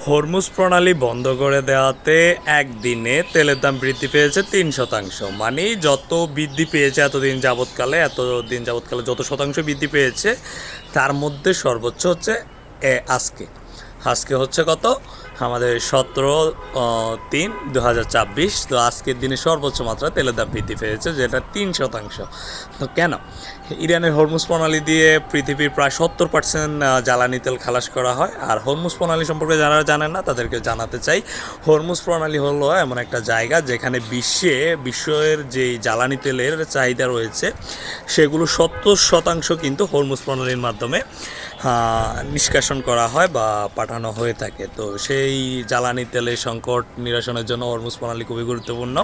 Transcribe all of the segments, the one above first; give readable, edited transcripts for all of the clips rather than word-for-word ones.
Hormuz প্রণালী বন্ধ করে দেওয়াতে একদিনে তেলের দাম বৃদ্ধি পেয়েছে ৩%। মানে যত বৃদ্ধি পেয়েছে এতদিন যাবৎকালে যত শতাংশ বৃদ্ধি পেয়েছে তার মধ্যে সর্বোচ্চ হচ্ছে আজকে আজকে হচ্ছে কত আমাদের 17/3/2024। তো আজকের দিনে সর্বোচ্চ মাত্রা তেলের দাম বৃদ্ধি পেয়েছে, যেটা ৩%। তো কেন? ইরানের হরমুজ প্রণালী দিয়ে পৃথিবীর প্রায় 70% জ্বালানি তেল খালাস করা হয়। আর হরমুজ প্রণালী সম্পর্কে যারা জানেন না তাদেরকে জানাতে চাই, হরমুজ প্রণালী হলো এমন একটা জায়গা যেখানে বিশ্বের যেই জ্বালানি তেলের চাহিদা রয়েছে সেগুলো 70% কিন্তু হরমুজ প্রণালীর মাধ্যমে নিষ্কাশন করা হয় বা পাঠানো হয়ে থাকে। তো সেই জ্বালানি তেলের সংকট নিরসনের জন্য হরমুজ প্রণালী খুবই গুরুত্বপূর্ণ।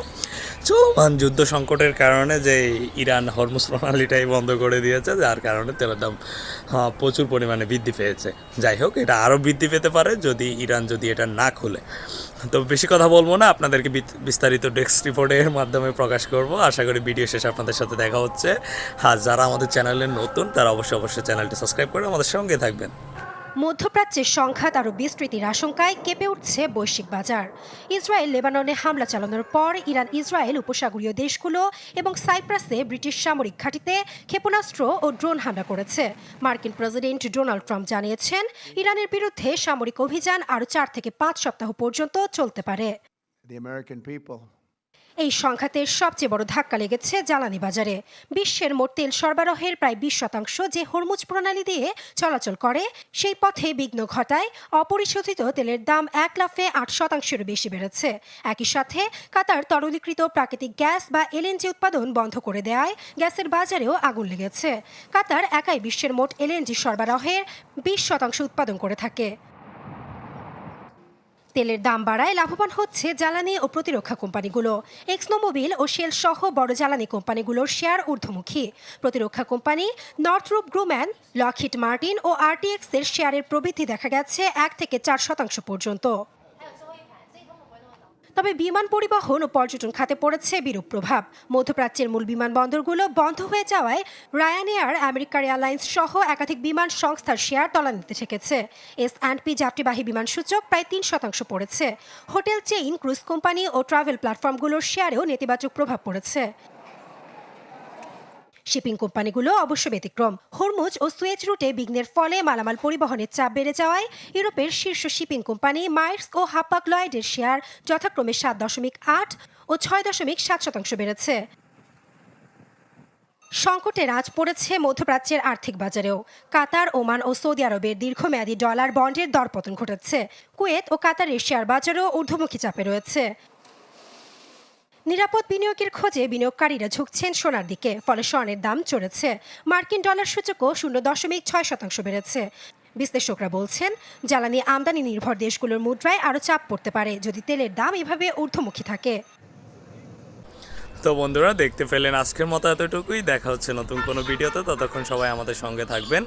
চলমান যুদ্ধ সংকটের কারণে যে ইরান হরমুজ প্রণালীটাই বন্ধ করে দিয়েছে, যার কারণে তেলের দাম প্রচুর পরিমাণে বৃদ্ধি পেয়েছে। যাই হোক, এটা আরও বৃদ্ধি পেতে পারে যদি ইরান এটা না খুলে। তো বেশি কথা বলবো না, আপনাদেরকে বিস্তারিত ডেস্ক রিপোর্টের মাধ্যমে প্রকাশ করব। আশা করি ভিডিও শেষে আপনাদের সাথে দেখা হচ্ছে। যারা আমাদের চ্যানেলে নতুন তারা অবশ্যই চ্যানেলটি সাবস্ক্রাইব করে আমাদের সঙ্গে থাকবেন। মধ্যপ্রাচ্যের সংঘাত আরও বিস্তৃতির আশঙ্কায় কেঁপে উঠছে বৈশ্বিক বাজার। ইসরায়েল লেবাননে হামলা চালানোর পর ইরান ইসরায়েল উপসাগরীয় দেশগুলো এবং সাইপ্রাসে ব্রিটিশ সামরিক ঘাঁটিতে ক্ষেপণাস্ত্র ও ড্রোন হামলা করেছে। মার্কিন প্রেসিডেন্ট ডোনাল্ড ট্রাম্প জানিয়েছেন, ইরানের বিরুদ্ধে সামরিক অভিযান আরও 4 থেকে 5 সপ্তাহ পর্যন্ত চলতে পারে। এই সংঘাতের সবচেয়ে বড় ধাক্কা লেগেছে জ্বালানি বাজারে। বিশ্বের মোট তেল সরবরাহের প্রায় 20% যে হরমুজ প্রণালী দিয়ে চলাচল করে, সেই পথে বিঘ্ন ঘটায় অপরিশোধিত তেলের দাম 1 লাফে 8%-এরও বেশি বেড়েছে। একই সাথে কাতার তরলীকৃত প্রাকৃতিক গ্যাস বা এলএনজি উৎপাদন বন্ধ করে দেওয়ায় গ্যাসের বাজারেও আগুন লেগেছে। কাতার একাই বিশ্বের মোট এলএনজি সরবরাহের 20% উৎপাদন করে থাকে। তেলের দাম বাড়ায় লাভবান হচ্ছে জ্বালানি ও প্রতিরক্ষা কোম্পানিগুলো। এক্সনোমোবিল ও শেল সহ বড় জ্বালানি কোম্পানিগুলোর শেয়ার ঊর্ধ্বমুখী। প্রতিরক্ষা company Northrop Grumman, Lockheed Martin ও আরটিএক্স এর শেয়ারের প্রবৃদ্ধি দেখা গেছে 1 থেকে 4% পর্যন্ত। তবে বিমান পরিবহন ও পর্যটন খাতে পড়েছে বিরূপ প্রভাব। মধ্যপ্রাচ্যের মূল বিমানবন্দরগুলো বন্ধ হয়ে যাওয়ায় রায়ানএয়ার, আমেরিকার এয়ারলাইন্স সহ একাধিক বিমান সংস্থার শেয়ার তলানিতে ঠেকেছে। S&P যাত্রীবাহী বিমান সূচক প্রায় 3% পড়েছে। হোটেল চেইন, ক্রুজ কোম্পানি ও ট্রাভেল প্ল্যাটফর্মগুলোর শেয়ারেও নেতিবাচক প্রভাব পড়েছে। শিপিং কোম্পানিগুলো অবশ্য ব্যতিক্রম। হরমুজ ও সুয়েজ রুটে বিঘ্নের ফলে মালামাল পরিবহনের চাপ বেড়ে যাওয়ায় ইউরোপের শীর্ষ শিপিং কোম্পানি মার্কস ও হাপাগ লয়েডের শেয়ার যথাক্রমে 7.8 ও 6.7% বেড়েছে। সংকটের আঁচ পড়েছে মধ্যপ্রাচ্যের আর্থিক বাজারেও। কাতার, ওমান ও সৌদি আরবের দীর্ঘমেয়াদী ডলার বন্ডের দরপতন ঘটেছে। কুয়েত ও কাতারের শেয়ার বাজারও ঊর্ধ্বমুখী চাপে রয়েছে। নিরাপদ বিনিয়োগের খোঁজে বিনিয়োগকারীরা ঝুঁকছেন সোনার দিকে, ফলে স্বর্ণের দাম চড়েছে। মার্কিন ডলার সূচকও 0.6% বেড়েছে। বিশ্লেষকরা বলছেন, জ্বালানি আমদানি নির্ভর দেশগুলোর মুদ্রায় আরও চাপ পড়তে পারে যদি তেলের দাম এভাবে ঊর্ধ্বমুখী থাকে। তো বন্ধুরা, দেখতে পেলেন আজকের মতো এতটুকুই। দেখা হচ্ছে নতুন কোনো ভিডিওতে। ততক্ষণ সবাই আমাদের সঙ্গে থাকবেন।